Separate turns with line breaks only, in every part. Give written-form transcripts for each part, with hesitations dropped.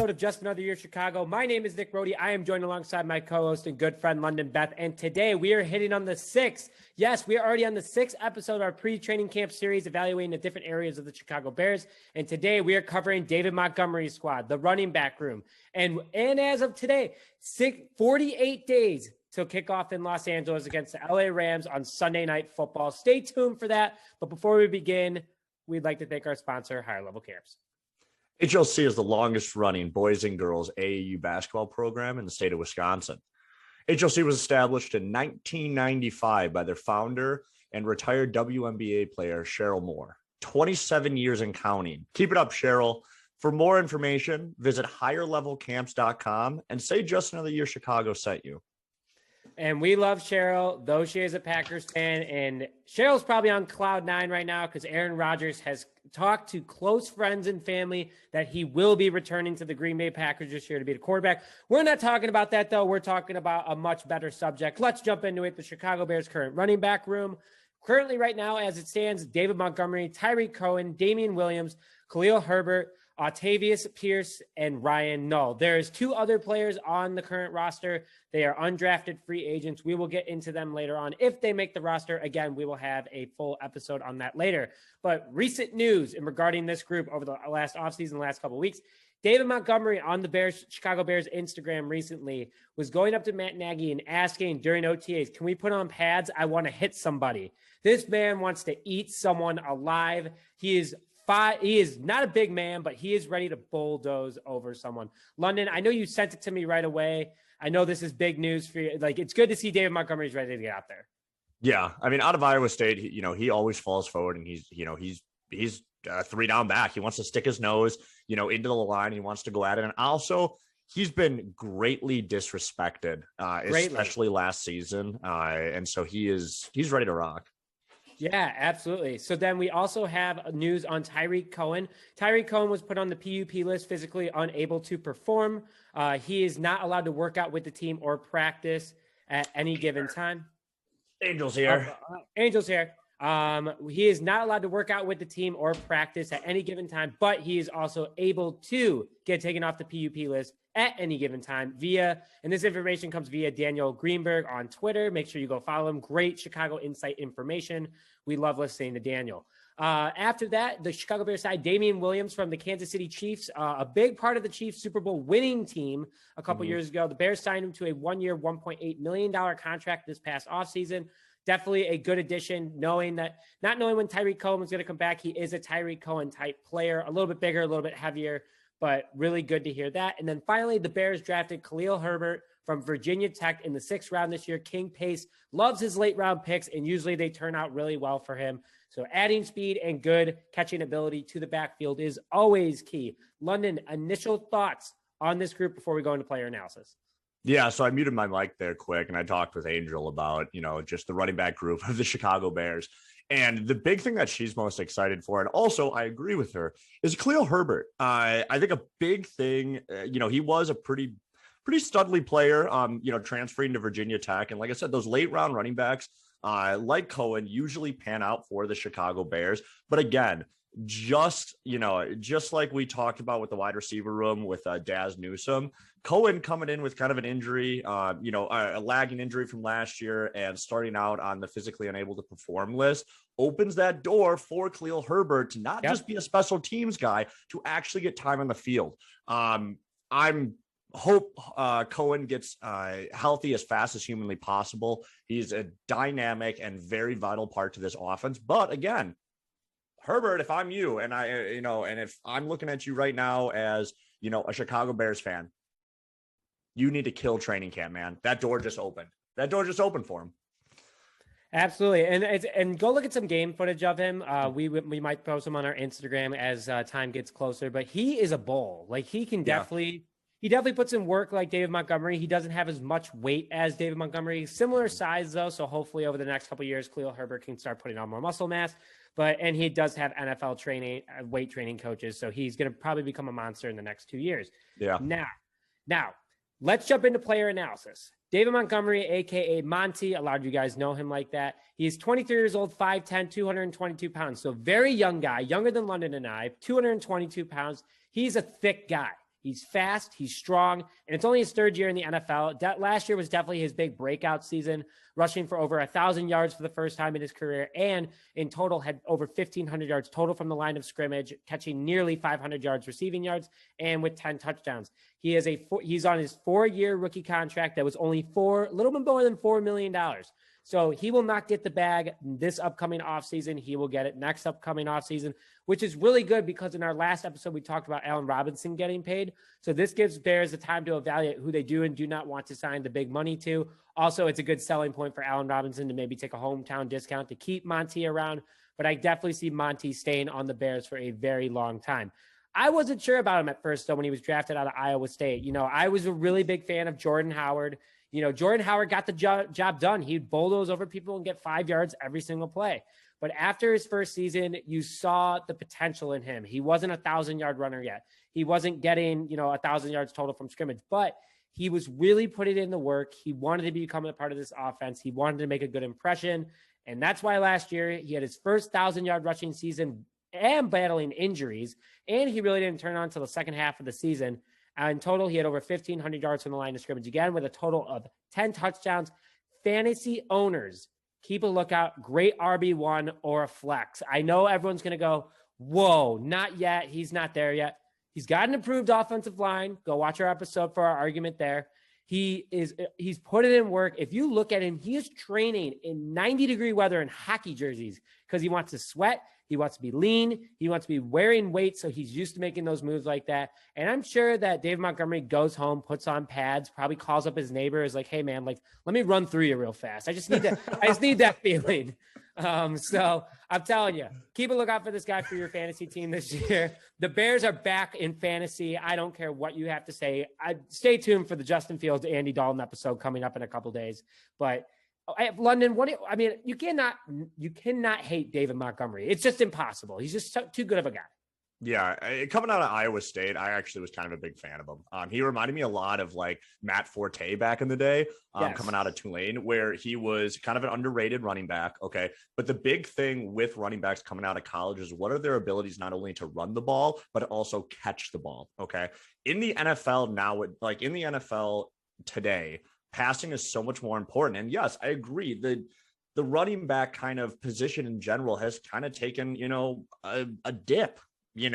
episode of Just Another Year Chicago. My name is Nick Brody. I am joined alongside my co-host and good friend London Beth. And today we are hitting on the sixth. Yes, we are already on the sixth episode of our pre-training camp series evaluating the different areas of the Chicago Bears. And today we are covering David Montgomery's squad, the running back room. And as of today, 48 days till kickoff in Los Angeles against the LA Rams on Sunday Night Football. Stay tuned for that. But before we begin, we'd like to thank our sponsor, Higher Level Camps.
HLC is the longest running boys and girls AAU basketball program in the state of Wisconsin. HLC was established in 1995 by their founder and retired WNBA player, Cheryl Moore. 27 years and counting. Keep it up, Cheryl. For more information, visit higherlevelcamps.com and say Just Another Year Chicago sent you.
And we love Cheryl, though she is a Packers fan. And Cheryl's probably on cloud nine right now because Aaron Rodgers has talked to close friends and family that he will be returning to the Green Bay Packers this year to be the quarterback. We're not talking about that, though. We're talking about a much better subject. Let's jump into it. The Chicago Bears' current running back room. Currently, right now, as it stands, David Montgomery, Tarik Cohen, Damien Williams, Khalil Herbert, Octavius Pierce, and Ryan Null. There's two other players on the current roster. They are undrafted free agents. We will get into them later on. If they make the roster, again, we will have a full episode on that later. But recent news in regarding this group over the last offseason, the last couple of weeks, David Montgomery on the Chicago Bears Instagram recently was going up to Matt Nagy and asking during OTAs, can we put on pads? I want to hit somebody. This man wants to eat someone alive. He is not a big man, but he is ready to bulldoze over someone. London, I know you sent it to me right away. I know this is big news for you. Like, it's good to see David Montgomery's ready to get out there.
Yeah, I mean, out of Iowa State, he always falls forward, and he's a three down back. He wants to stick his nose, into the line. He wants to go at it, and also he's been greatly disrespected, especially last season, and so he's ready to rock.
Yeah, absolutely. So then we also have news on Tarik Cohen. Tarik Cohen was put on the PUP list, physically unable to perform. He is not allowed to work out with the team or practice at any given time.
Angel's here.
Angel's here. He is not allowed to work out with the team or practice at any given time, but he is also able to get taken off the PUP list at any given time and this information comes via Daniel Greenberg on Twitter. Make sure you go follow him. Great Chicago insight information. We love listening to Daniel. After that, the Chicago Bears side, Damien Williams from the Kansas City Chiefs, a big part of the Chiefs Super Bowl winning team a couple years ago. The Bears signed him to a 1-year, $1.8 million contract this past offseason. Definitely a good addition, not knowing when Tarik Cohen was going to come back. He is a Tarik Cohen type player, a little bit bigger, a little bit heavier, but really good to hear that. And then finally, the Bears drafted Khalil Herbert from Virginia Tech in the 6th round this year. King Pace loves his late round picks, and usually they turn out really well for him. So adding speed and good catching ability to the backfield is always key. London, initial thoughts on this group before we go into player analysis?
Yeah, so I muted my mic there quick, and I talked with Angel about, just the running back group of the Chicago Bears. And the big thing that she's most excited for, and also I agree with her, is Khalil Herbert. I think a big thing, he was a pretty studly player, transferring to Virginia Tech. And like I said, those late round running backs, like Cohen, usually pan out for the Chicago Bears. But again, just like we talked about with the wide receiver room with Daz Newsome, Cohen coming in with kind of an injury, a lagging injury from last year and starting out on the physically unable to perform list opens that door for Khalil Herbert to not just be a special teams guy, to actually get time on the field. Hope Cohen gets healthy as fast as humanly possible. He's a dynamic and very vital part to this offense. But again, Herbert, if I'm you and and if I'm looking at you right now as, a Chicago Bears fan, you need to kill training camp, man. That door just opened. For him.
Absolutely. And go look at some game footage of him. We might post him on our Instagram as time gets closer, but he is a bull. Like, he can definitely puts in work like David Montgomery. He doesn't have as much weight as David Montgomery. Similar size, though, so hopefully over the next couple of years, Khalil Herbert can start putting on more muscle mass. And he does have NFL training, weight training coaches, so he's going to probably become a monster in the next 2 years.
Yeah.
Now, let's jump into player analysis. David Montgomery, a.k.a. Monty, a lot of you guys know him like that. He's 23 years old, 5'10", 222 pounds. So very young guy, younger than London and I, 222 pounds. He's a thick guy. He's fast, he's strong, and it's only his third year in the NFL. Last year was definitely his big breakout season, rushing for over 1,000 yards for the first time in his career, and in total had over 1,500 yards total from the line of scrimmage, catching nearly 500 yards receiving yards, and with 10 touchdowns. He's on his 4-year rookie contract that was only a little bit more than $4 million. So he will not get the bag this upcoming offseason. He will get it next upcoming offseason, which is really good because in our last episode, we talked about Allen Robinson getting paid. So this gives Bears the time to evaluate who they do and do not want to sign the big money to. Also, it's a good selling point for Allen Robinson to maybe take a hometown discount to keep Monty around. But I definitely see Monty staying on the Bears for a very long time. I wasn't sure about him at first, though, when he was drafted out of Iowa State. I was a really big fan of Jordan Howard. Jordan Howard got the job done. He'd bulldoze over people and get 5 yards every single play. But after his first season, you saw the potential in him. He wasn't a 1,000-yard runner yet. He wasn't getting, 1,000 yards total from scrimmage, but he was really putting in the work. He wanted to become a part of this offense. He wanted to make a good impression. And that's why last year he had his first 1,000-yard rushing season and battling injuries. And he really didn't turn on until the second half of the season. In total, he had over 1,500 yards from the line of scrimmage, again, with a total of 10 touchdowns. Fantasy owners, keep a lookout. Great RB1 or a flex. I know everyone's going to go, whoa, not yet. He's not there yet. He's got an improved offensive line. Go watch our episode for our argument there. He's put it in work. If you look at him, he is training in 90-degree weather in hockey jerseys because he wants to sweat. He wants to be lean. He wants to be wearing weight, so he's used to making those moves like that. And I'm sure that David Montgomery goes home, puts on pads, probably calls up his neighbor, is like, "Hey man, let me run through you real fast. I just need that feeling." So I'm telling you, keep a lookout for this guy for your fantasy team this year. The Bears are back in fantasy. I don't care what you have to say. Stay tuned for the Justin Fields, Andy Dalton episode coming up in a couple days. But London, you cannot hate David Montgomery. It's just impossible. He's just too good of a guy.
Yeah, coming out of Iowa State, I actually was kind of a big fan of him. He reminded me a lot of like Matt Forte back in the day,
Yes.
Coming out of Tulane, where he was kind of an underrated running back. Okay. But the big thing with running backs coming out of college is what are their abilities not only to run the ball, but also catch the ball. Okay. In the NFL now, like in the NFL today, passing is so much more important. And yes, I agree. The running back kind of position in general has kind of taken, a dip. You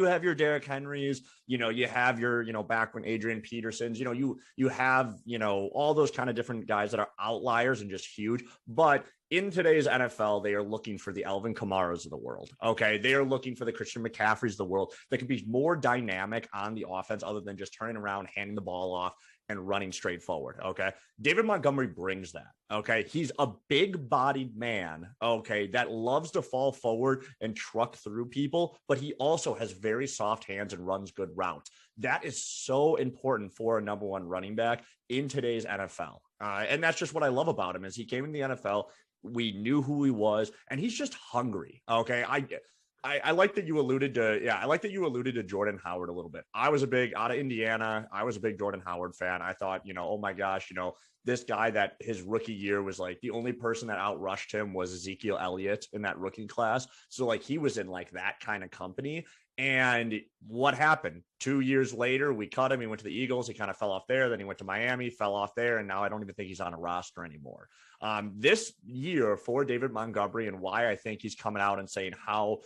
have your Derrick Henrys, you have your, back when Adrian Peterson's, you have, all those kind of different guys that are outliers and just huge. But in today's NFL, they are looking for the Alvin Kamaras of the world. Okay. They are looking for the Christian McCaffreys of the world that can be more dynamic on the offense other than just turning around, handing the ball off and running straight forward. Okay. David Montgomery brings that. Okay. He's a big bodied man. Okay. That loves to fall forward and truck through people, but he also has very soft hands and runs good routes. That is so important for a number one running back in today's NFL. And that's just what I love about him is he came in the NFL. We knew who he was and he's just hungry. Okay. I like that you alluded to Jordan Howard a little bit. I was out of Indiana. I was a big Jordan Howard fan. I thought, oh my gosh, this guy that his rookie year was like the only person that outrushed him was Ezekiel Elliott in that rookie class. So like he was in like that kind of company. And what happened 2 years later, we cut him. He went to the Eagles. He kind of fell off there. Then he went to Miami, fell off there. And now I don't even think he's on a roster anymore. This year for David Montgomery and why I think he's coming out and saying how,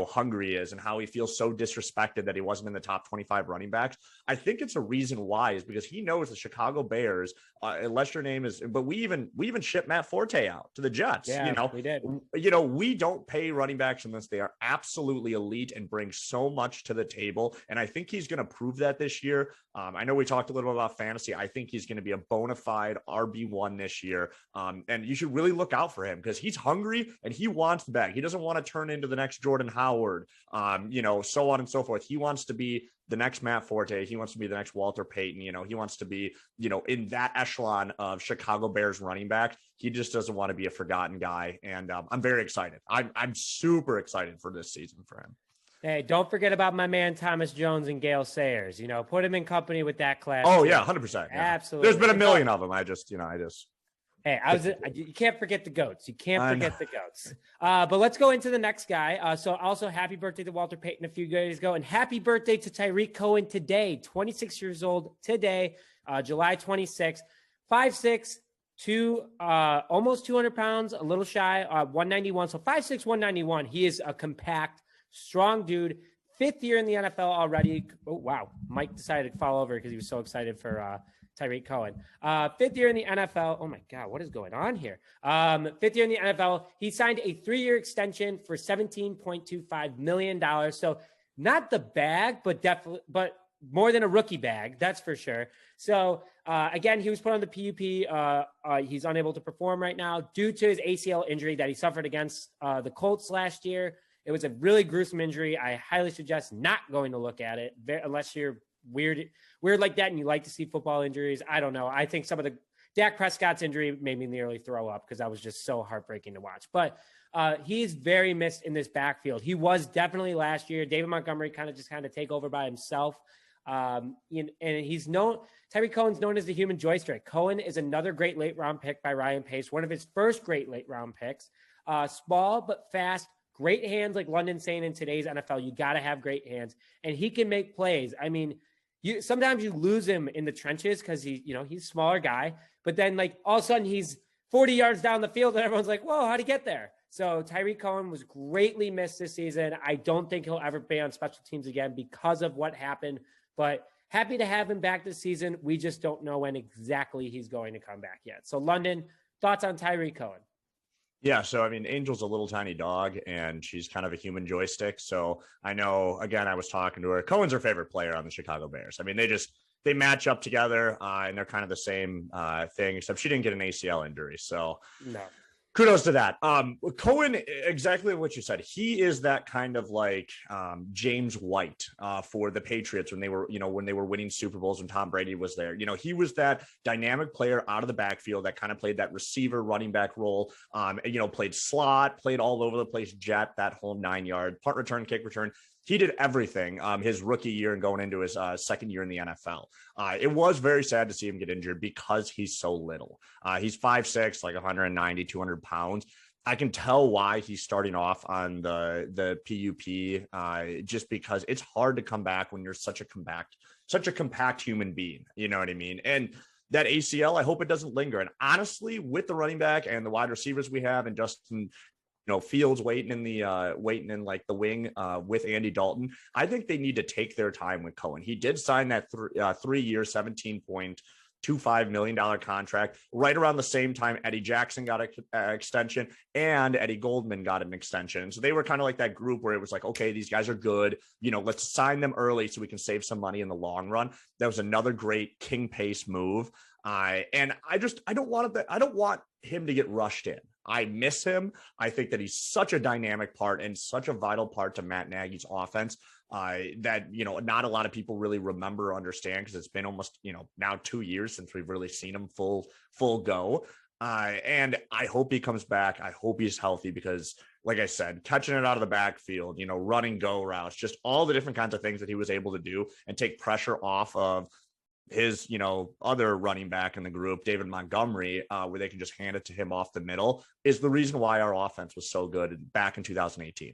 hungry he is and how he feels so disrespected that he wasn't in the top 25 running backs. I think it's a reason why is because he knows the Chicago Bears, unless your name is, but we even shipped Matt Forte out to the Jets.
Yeah, we did.
We don't pay running backs unless they are absolutely elite and bring so much to the table. And I think he's going to prove that this year. I know we talked a little bit about fantasy. I think he's going to be a bona fide RB1 this year. And you should really look out for him because he's hungry and he wants the bag. He doesn't want to turn into the next Jordan Howard, so on and so forth. He wants to be the next Matt Forte. He wants to be the next Walter Payton. He wants to be, in that echelon of Chicago Bears running back. He just doesn't want to be a forgotten guy. And I'm very excited. I'm super excited for this season for him.
Hey, don't forget about my man Thomas Jones and Gale Sayers. Put him in company with that class.
Oh, yeah, 100%. Yeah.
Absolutely.
There's been a million of them.
Hey, you can't forget the GOATs. You can't forget the GOATs. But let's go into the next guy. So also happy birthday to Walter Payton a few days ago, and happy birthday to Tarik Cohen today, 26 years old today, July 26th, 5'6", almost 200 pounds, a little shy, 191. So 5'6", 191. He is a compact, strong dude. 5th year in the NFL already. Oh, wow. Mike decided to fall over because he was so excited for Tarik Cohen. 5th year in the NFL. Oh my God, what is going on here? 5th year in the NFL. He signed a 3-year extension for $17.25 million. So not the bag, but definitely, but more than a rookie bag, that's for sure. So again, he was put on the PUP. He's unable to perform right now due to his ACL injury that he suffered against the Colts last year. It was a really gruesome injury. I highly suggest not going to look at it unless you're weird like that and you like to see football injuries. I don't know. I think some of the Dak Prescott's injury made me nearly throw up because that was just so heartbreaking to watch. But he's very missed in this backfield. He was definitely last year. David Montgomery kind of take over by himself. And he's known, Tarik Cohen's known as the human joystick. Cohen is another great late round pick by Ryan Pace, one of his first great late round picks. Small but fast, great hands, like London saying in today's NFL, you got to have great hands, and he can make plays. I mean, sometimes you lose him in the trenches because he's a smaller guy, but then like all of a sudden he's 40 yards down the field and everyone's like, whoa, how'd he get there? So Tarik Cohen was greatly missed this season. I don't think he'll ever be on special teams again because of what happened, but happy to have him back this season. We just don't know when exactly he's going to come back yet. So London, thoughts on Tarik Cohen?
Yeah, so I mean, Angel's a little tiny dog, and she's kind of a human joystick. So I know, again, I was talking to her. Cohen's her favorite player on the Chicago Bears. I mean, they match up together, and they're kind of the same thing, except she didn't get an ACL injury. So
no.
Kudos to that. Cohen, exactly what you said. He is that kind of like James White for the Patriots when they were winning Super Bowls when Tom Brady was there. He was that dynamic player out of the backfield that kind of played that receiver running back role. Played slot, played all over the place, jet, that whole 9-yard punt return, kick return. He did everything his rookie year and going into his second year in the NFL. It was very sad to see him get injured because he's so little. He's 5'6", like 190, 200 pounds. I can tell why he's starting off on the PUP just because it's hard to come back when you're such a compact human being. You know what I mean? And that ACL, I hope it doesn't linger. And honestly, with the running back and the wide receivers we have and Justin Fields waiting in like the wing with Andy Dalton, I think they need to take their time with Cohen. He did sign that 3-year, $17.25 million contract right around the same time Eddie Jackson got an extension and Eddie Goldman got an extension. So they were kind of like that group where it was like, okay, these guys are good. Let's sign them early so we can save some money in the long run. That was another great King Pace move. And I don't want him to get rushed in. I miss him. I think that he's such a dynamic part and such a vital part to Matt Nagy's offense that, not a lot of people really remember or understand because it's been almost, now 2 years since we've really seen him full go. And I hope he comes back. I hope he's healthy because, like I said, catching it out of the backfield, running go routes, just all the different kinds of things that he was able to do and take pressure off of his, other running back in the group, David Montgomery, where they can just hand it to him off the middle, is the reason why our offense was so good back in 2018.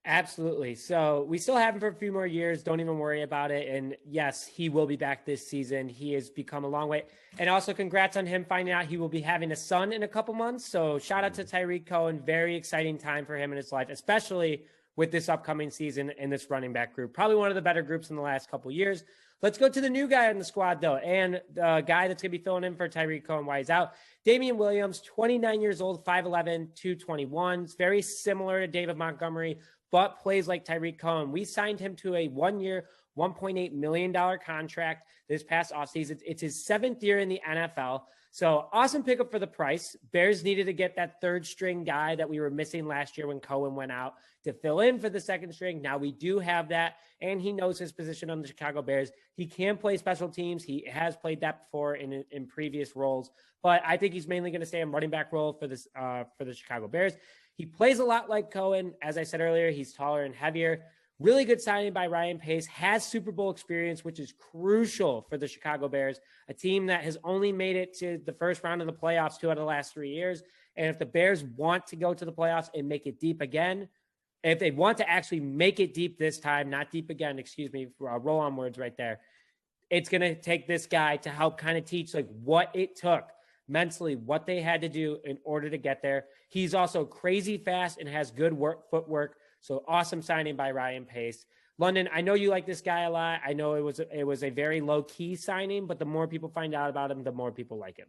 Absolutely. So we still have him for a few more years. Don't even worry about it. And yes, he will be back this season. He has become a long way. And also congrats on him finding out he will be having a son in a couple months. So shout out to Tarik Cohen. Very exciting time for him in his life, especially with this upcoming season in this running back group. Probably one of the better groups in the last couple of years. Let's go to the new guy on the squad, though, and the guy that's going to be filling in for Tarik Cohen while he's out. Damien Williams, 29 years old, 5'11", 221. It's very similar to David Montgomery, but plays like Tarik Cohen. We signed him to a 1-year, $1.8 million contract this past offseason. It's his 7th year in the NFL. So awesome pickup for the price. Bears needed to get that third string guy that we were missing last year when Cohen went out to fill in for the second string. Now we do have that, and he knows his position on the Chicago Bears. He can play special teams. He has played that before in previous roles, but I think he's mainly going to stay in running back role for the Chicago Bears. He plays a lot like Cohen. As I said earlier, he's taller and heavier. Really good signing by Ryan Pace, has Super Bowl experience, which is crucial for the Chicago Bears, a team that has only made it to the first round of the playoffs 2 out of the last 3 years. And if the Bears want to go to the playoffs and make it deep again, if they want to actually make it deep this time, not deep again, excuse me, roll on words right there, it's going to take this guy to help kind of teach like what it took mentally, what they had to do in order to get there. He's also crazy fast and has good footwork. So awesome signing by Ryan Pace. London, I know you like this guy a lot. I know it was a very low key signing, but the more people find out about him, the more people like him.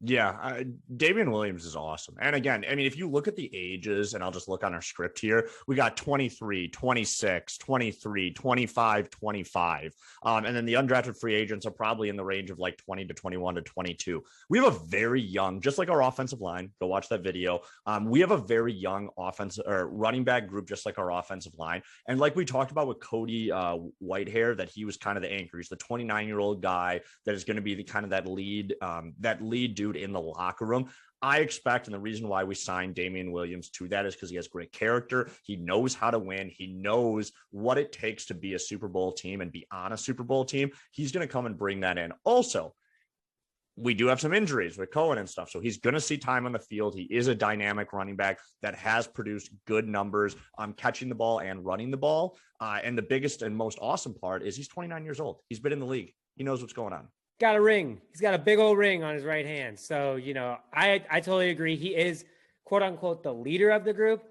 Yeah, Damien Williams is awesome. And again, I mean, if you look at the ages, and I'll just look on our script here, we got 23, 26, 23, 25, 25. And then the undrafted free agents are probably in the range of like 20 to 21 to 22. We have a very young, just like our offensive line, go watch that video. We have a very young running back group, just like our offensive line. And like we talked about with Cody Whitehair, that he was kind of the anchor. He's the 29-year-old guy that is going to be the kind of that lead dude in the locker room. I expect, and the reason why we signed Damien Williams to that is because he has great character. He knows how to win. He knows what it takes to be a Super Bowl team and be on a Super Bowl team. He's going to come and bring that in. Also, we do have some injuries with Cohen and stuff, so he's going to see time on the field. He is a dynamic running back that has produced good numbers on catching the ball and running the ball. And the biggest and most awesome part is he's 29 years old. He's been in the league. He knows what's going on.
Got a ring. He's got a big old ring on his right hand. So, I totally agree. He is, quote unquote, the leader of the group,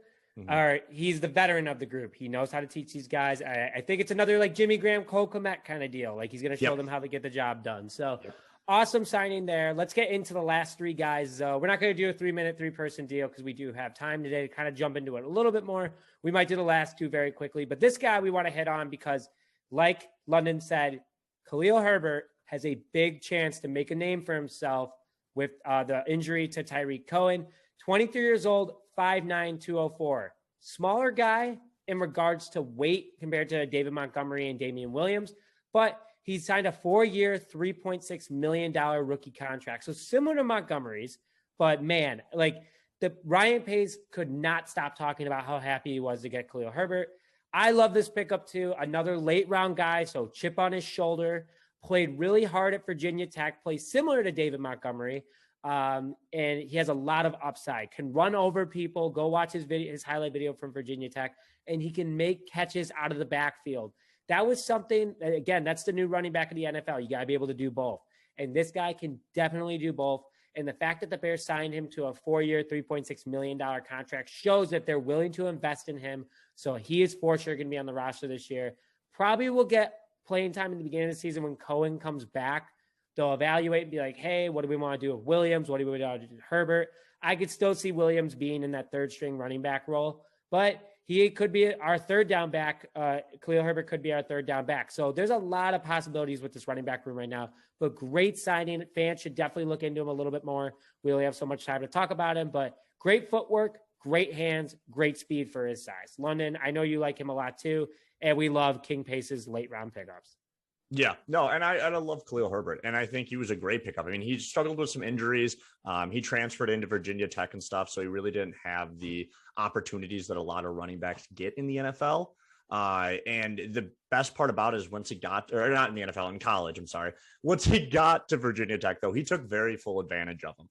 or he's the veteran of the group. He knows how to teach these guys. I think it's another like Jimmy Graham, Cole Kmet kind of deal. Like he's going to show them how to get the job done. So awesome signing there. Let's get into the last 3 guys. We're not going to do a 3-minute, 3-person deal because we do have time today to kind of jump into it a little bit more. We might do the last 2 very quickly, but this guy we want to hit on because like London said, Khalil Herbert has a big chance to make a name for himself with the injury to Tarik Cohen. 23 years old, 5'9", 204. Smaller guy in regards to weight compared to David Montgomery and Damien Williams, but he signed a 4-year, $3.6 million rookie contract. So similar to Montgomery's, but man, like the Ryan Pace could not stop talking about how happy he was to get Khalil Herbert. I love this pickup too. Another late round guy, so chip on his shoulder. Played really hard at Virginia Tech, plays similar to David Montgomery, and he has a lot of upside. Can run over people. Go watch his highlight video from Virginia Tech, and he can make catches out of the backfield. That was something, again, that's the new running back in the NFL. You got to be able to do both, and this guy can definitely do both. And the fact that the Bears signed him to a 4-year, $3.6 million contract shows that they're willing to invest in him. So he is for sure going to be on the roster this year. Probably will get playing time in the beginning of the season when Cohen comes back. They'll evaluate and be like, hey, what do we want to do with Williams? What do we want to do with Herbert? I could still see Williams being in that 3rd string running back role, but he could be our 3rd down back. Khalil Herbert could be our 3rd down back. So there's a lot of possibilities with this running back room right now, but great signing. Fans should definitely look into him a little bit more. We only have so much time to talk about him, but great footwork, great hands, great speed for his size. London, I know you like him a lot too. And we love King Pace's late round pickups.
Yeah, no, and I love Khalil Herbert, and I think he was a great pickup. I mean, he struggled with some injuries. He transferred into Virginia Tech and stuff, so he really didn't have the opportunities that a lot of running backs get in the NFL. And the best part about it is once he got, or not in the NFL, in college, I'm sorry. Once he got to Virginia Tech, though, he took very full advantage of him.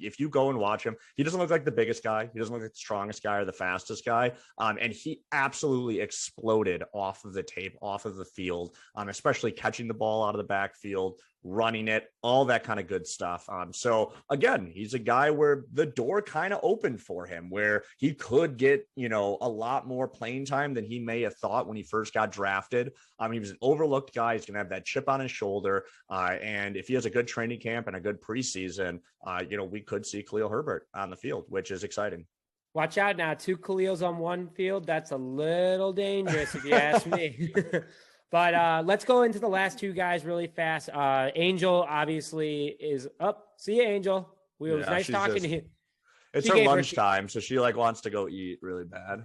If you go and watch him, he doesn't look like the biggest guy. He doesn't look like the strongest guy or the fastest guy. And he absolutely exploded off of the tape, off of the field, especially catching the ball out of the backfield, running it, all that kind of good stuff. So again, he's a guy where the door kind of opened for him, where he could get, a lot more playing time than he may have thought when he first got drafted. He was an overlooked guy. He's going to have that chip on his shoulder. And if he has a good training camp and a good preseason, we could see Khalil Herbert on the field, which is exciting.
Watch out now. 2 Khalils on one field. That's a little dangerous if you ask me. But let's go into the last 2 guys really fast. Angel obviously is up. See you, Angel. It was nice talking to you.
It's her lunchtime, so she wants to go eat really bad.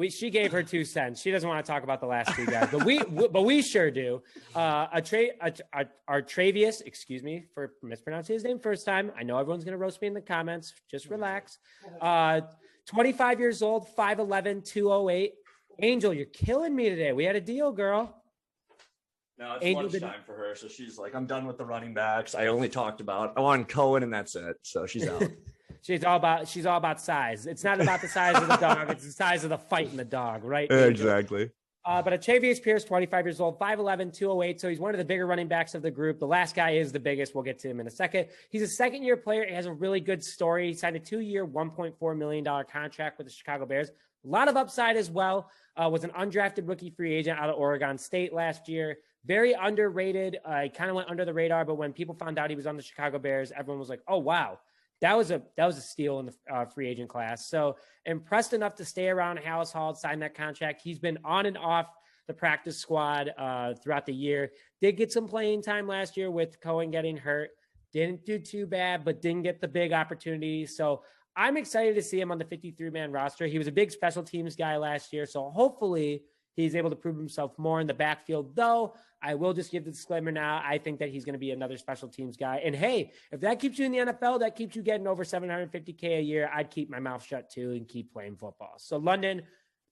She gave her 2 cents. She doesn't want to talk about the last 2 guys, but we sure do. Travius, excuse me for mispronouncing his name first time. I know everyone's going to roast me in the comments. Just relax. 25 years old, 5'11", 208. Angel, you're killing me today. We had a deal, girl.
No, it's lunchtime for her, so she's like, I'm done with the running backs. I only talked about Cohen, and that's it. So she's out.
She's all about size. It's not about the size of the dog; it's the size of the fight in the dog, right?
Exactly.
But Achavius Pierce, 25 years old, 5'11", 208. So he's one of the bigger running backs of the group. The last guy is the biggest. We'll get to him in a second. He's a second-year player. He has a really good story. He signed a 2-year, $1.4 million contract with the Chicago Bears. A lot of upside as well. Was an undrafted rookie free agent out of Oregon State last year. Very underrated. He kind of went under the radar, but when people found out he was on the Chicago Bears, everyone was like, oh, wow. That was a steal in the free agent class. So impressed enough to stay around Hallis Hall, sign that contract. He's been on and off the practice squad throughout the year. Did get some playing time last year with Cohen getting hurt. Didn't do too bad, but didn't get the big opportunity. So I'm excited to see him on the 53-man roster. He was a big special teams guy last year. So hopefully he's able to prove himself more in the backfield, though. I will just give the disclaimer now. I think that he's going to be another special teams guy. And hey, if that keeps you in the NFL, that keeps you getting over $750K a year, I'd keep my mouth shut too and keep playing football. So London,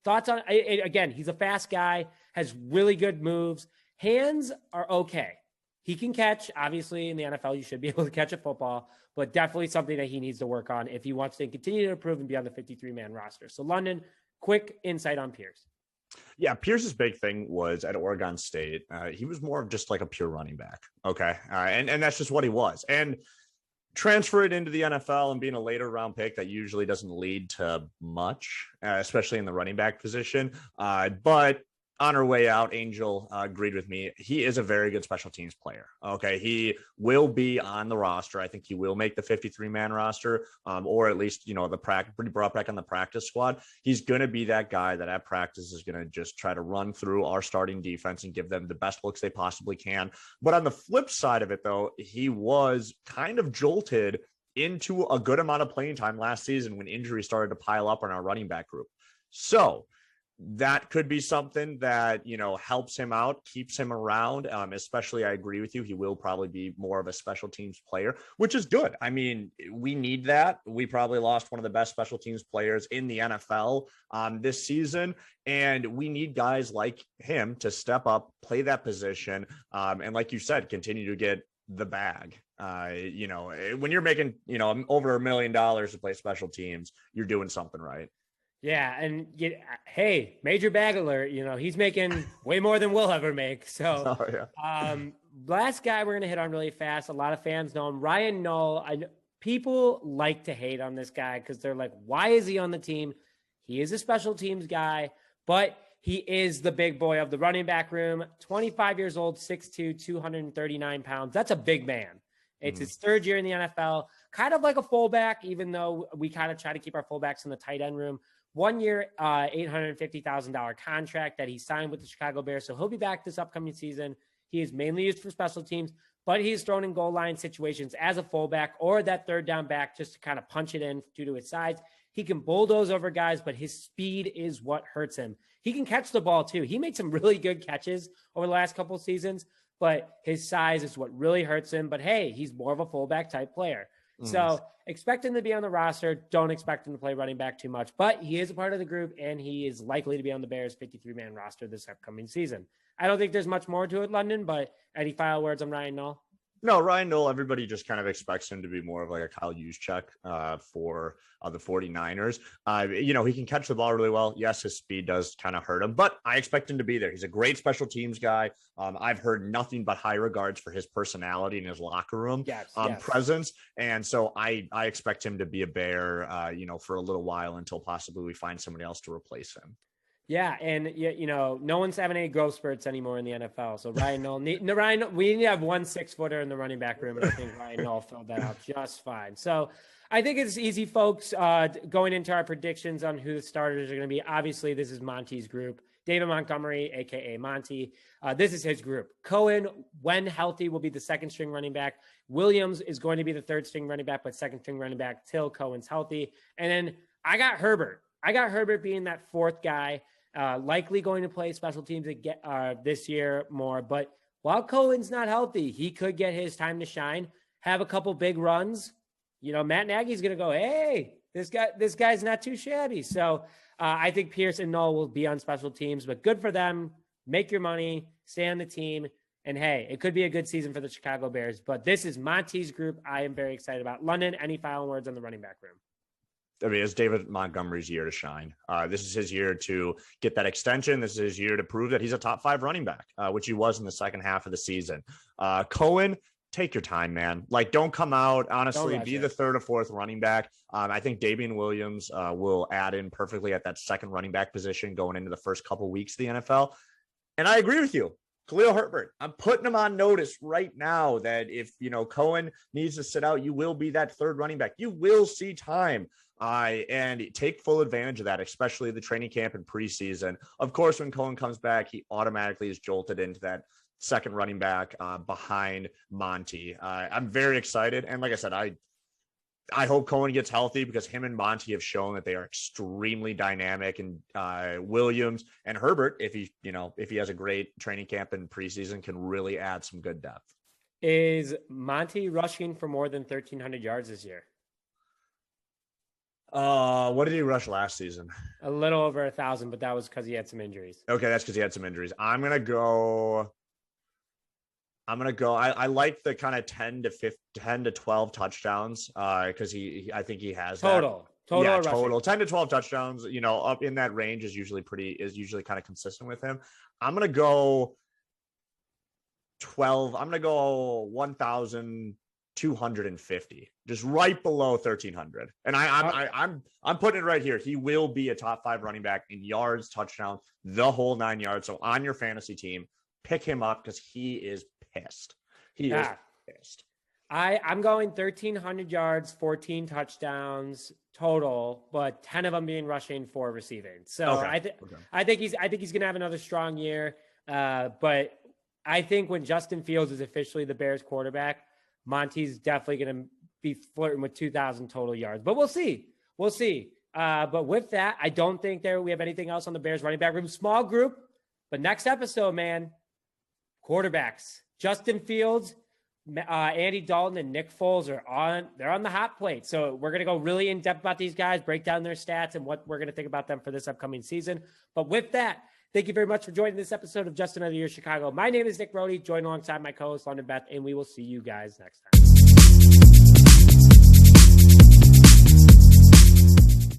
thoughts on, again, he's a fast guy, has really good moves. Hands are okay. He can catch. Obviously, in the NFL, you should be able to catch a football, but definitely something that he needs to work on if he wants to continue to improve and be on the 53-man roster. So London, quick insight on Pierce.
Yeah, Pierce's big thing was at Oregon State. He was more of just like a pure running back. Okay. And that's just what he was. And transfer it into the NFL and being a later round pick, that usually doesn't lead to much, especially in the running back position. But on our way out, Angel agreed with me. He is a very good special teams player. Okay. He will be on the roster. I think he will make the 53-man roster, or at least, be brought back on the practice squad. He's going to be that guy that at practice is going to just try to run through our starting defense and give them the best looks they possibly can. But on the flip side of it, though, he was kind of jolted into a good amount of playing time last season when injuries started to pile up on our running back group. So that could be something that, helps him out, keeps him around. Especially, I agree with you. He will probably be more of a special teams player, which is good. I mean, we need that. We probably lost one of the best special teams players in the NFL this season. And we need guys like him to step up, play that position. And like you said, continue to get the bag. When you're making, over $1 million to play special teams, you're doing something right.
Yeah, and hey, major bag alert, he's making way more than we'll ever make. So, last guy we're going to hit on really fast. A lot of fans know him, Ryan Null. People like to hate on this guy because they're like, why is he on the team? He is a special teams guy, but he is the big boy of the running back room. 25 years old, 6'2", 239 pounds. That's a big man. It's his third year in the NFL, kind of like a fullback, even though we kind of try to keep our fullbacks in the tight end room. 1 year, $850,000 contract that he signed with the Chicago Bears. So he'll be back this upcoming season. He is mainly used for special teams, but he's thrown in goal line situations as a fullback or that third down back just to kind of punch it in due to his size. He can bulldoze over guys, but his speed is what hurts him. He can catch the ball too. He made some really good catches over the last couple of seasons, but his size is what really hurts him. But hey, he's more of a fullback type player. So expect him to be on the roster. Don't expect him to play running back too much, but he is a part of the group and he is likely to be on the Bears 53-man roster this upcoming season. I don't think there's much more to it, London, but any final words on Ryan Null?
No, Ryan Null, everybody just kind of expects him to be more of like a Kyle Juszczyk for the 49ers. He can catch the ball really well. Yes, his speed does kind of hurt him, but I expect him to be there. He's a great special teams guy. I've heard nothing but high regards for his personality and his locker room presence. And so I expect him to be a Bear, for a little while until possibly we find somebody else to replace him.
Yeah, and no one's having any growth spurts anymore in the NFL. So Ryan Null, we need to have 1 6-footer in the running back room, and I think Ryan Null filled that out just fine. So I think it's easy, folks. Going into our predictions on who the starters are going to be. Obviously, this is Monty's group. David Montgomery, aka Monty. This is his group. Cohen, when healthy, will be the second string running back. Williams is going to be the third string running back, but second string running back till Cohen's healthy. And then I got Herbert. Being that fourth guy. Likely going to play special teams this year more. But while Cohen's not healthy, he could get his time to shine, have a couple big runs. Matt Nagy's going to go, hey, this guy's not too shabby. So I think Pierce and Noel will be on special teams, but good for them. Make your money, stay on the team. And hey, it could be a good season for the Chicago Bears, but this is Monty's group. I am very excited about. London, any final words on the running back room?
I mean, it's David Montgomery's year to shine. This is his year to get that extension. This is his year to prove that he's a top 5 running back, which he was in the second half of the season. Cohen, take your time, man. Like, don't come out. Honestly, be the 3rd or 4th running back. I think Damien Williams will add in perfectly at that second running back position going into the first couple weeks of the NFL. And I agree with you. Khalil Herbert, I'm putting him on notice right now that if, Cohen needs to sit out, you will be that 3rd running back. You will see time. And take full advantage of that, especially the training camp and preseason. Of course, when Cohen comes back, he automatically is jolted into that second running back behind Monty. I'm very excited. And like I said, I hope Cohen gets healthy because him and Monty have shown that they are extremely dynamic. And Williams and Herbert, if he has a great training camp and preseason, can really add some good depth.
Is Monty rushing for more than 1,300 yards this year?
What did he rush last season?
A little over 1,000, but that was because he had some injuries.
Okay, that's because he had some injuries. I'm gonna go. I like the kind of 10 to 12 touchdowns. Because I think he has
total.
Yeah, total 10 to 12 touchdowns. Up in that range is usually kind of consistent with him. I'm gonna go 12. I'm gonna go 1,250, just right below 1,300. And I'm putting it right here. He will be a top 5 running back in yards, touchdowns, the whole 9 yards. So on your fantasy team, pick him up because he is pissed. He is pissed.
I'm going 1,300 yards, 14 touchdowns total, but 10 of them being rushing, 4 receiving. So I think he's going to have another strong year. But I think when Justin Fields is officially the Bears quarterback, Monty's definitely going to be flirting with 2,000 total yards, but we'll see. But with that, I don't think we have anything else on the Bears running back room. Small group, but next episode, man, quarterbacks, Justin Fields, Andy Dalton, and Nick Foles they're on the hot plate. So we're going to go really in depth about these guys, break down their stats and what we're going to think about them for this upcoming season. But with that, thank you very much for joining this episode of Just Another Year Chicago. My name is Nick Brody, joined alongside my co-host London Beth, and we will see you guys next time.